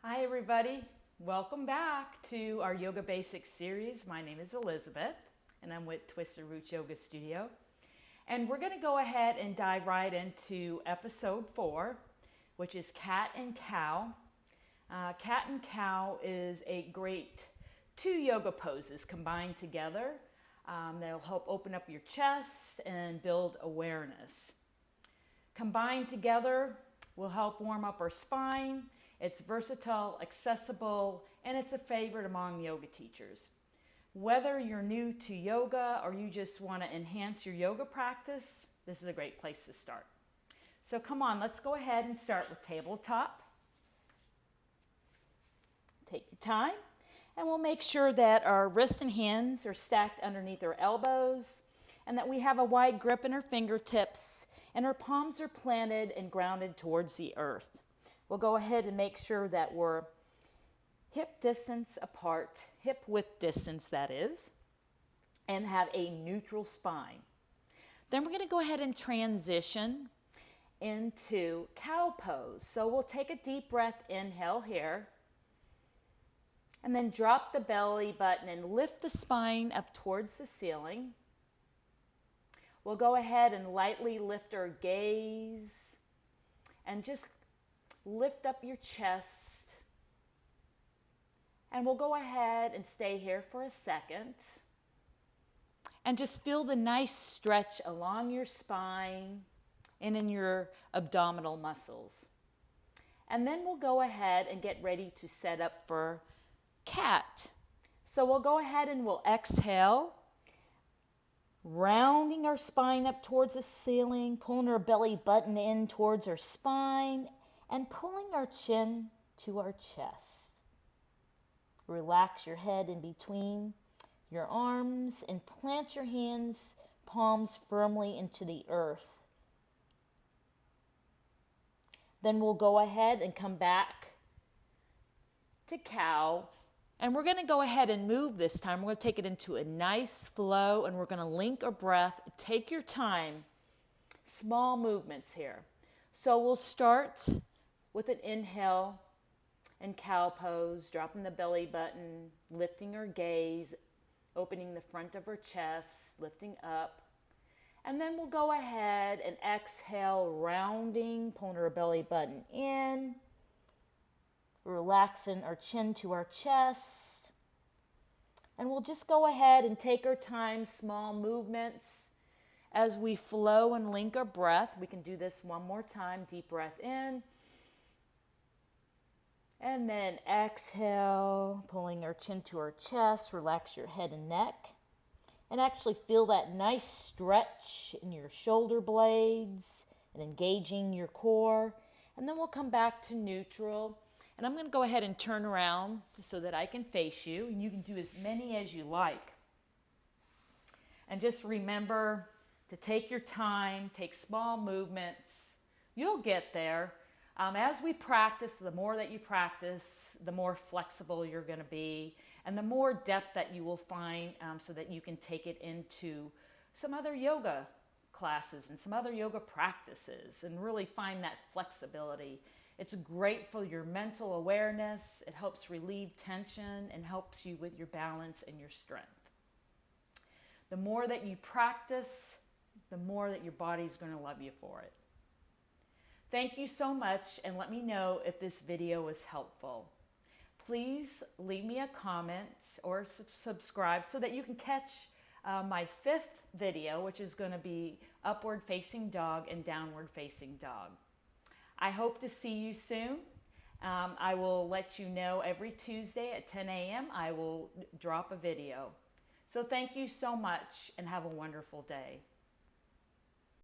Hi everybody, welcome back to our Yoga Basics series. My name is Elizabeth and I'm with Twisted Roots Yoga Studio. And we're going to go ahead and dive right into episode 4, which is Cat and Cow. Cat and Cow is a great 2 yoga poses combined together. They'll help open up your chest and build awareness. Combined together will help warm up our spine. It's versatile, accessible, and it's a favorite among yoga teachers. Whether you're new to yoga or you just want to enhance your yoga practice, this is a great place to start. So come on, let's go ahead and start with tabletop. Take your time, and we'll make sure that our wrists and hands are stacked underneath our elbows and that we have a wide grip in our fingertips and our palms are planted and grounded towards the earth. We'll go ahead and make sure that we're hip distance apart, hip width distance that is, and have a neutral spine. Then we're going to go ahead and transition into cow pose. So we'll take a deep breath, inhale here, and then drop the belly button and lift the spine up towards the ceiling. We'll go ahead and lightly lift our gaze and just lift up your chest. And we'll go ahead and stay here for a second. And just feel the nice stretch along your spine and in your abdominal muscles. And then we'll go ahead and get ready to set up for cat. So we'll go ahead and we'll exhale, rounding our spine up towards the ceiling, pulling our belly button in towards our spine, and pulling our chin to our chest. Relax your head in between your arms and plant your hands, palms firmly into the earth. Then we'll go ahead and come back to cow. And we're going to go ahead and move this time. We're going to take it into a nice flow and we're going to link our breath. Take your time. Small movements here. So we'll start with an inhale and cow pose, dropping the belly button, lifting our gaze, opening the front of our chest, lifting up. And then we'll go ahead and exhale, rounding, pulling our belly button in, relaxing our chin to our chest. And we'll just go ahead and take our time, small movements as we flow and link our breath. We can do this one more time. Deep breath in. And then exhale, pulling our chin to our chest. Relax your head and neck. And actually feel that nice stretch in your shoulder blades and engaging your core. And then we'll come back to neutral. And I'm going to go ahead and turn around so that I can face you. And you can do as many as you like. And just remember to take your time, take small movements. You'll get there. As we practice, the more that you practice, the more flexible you're going to be. And the more depth that you will find so that you can take it into some other yoga classes and some other yoga practices and really find that flexibility. It's great for your mental awareness. It helps relieve tension and helps you with your balance and your strength. The more that you practice, the more that your body's going to love you for it. Thank you so much, and let me know if this video was helpful. Please leave me a comment or subscribe so that you can catch my 5th video, which is going to be upward facing dog and downward facing dog. I hope to see you soon. I will let you know every Tuesday at 10 a.m. I will drop a video. So thank you so much and have a wonderful day.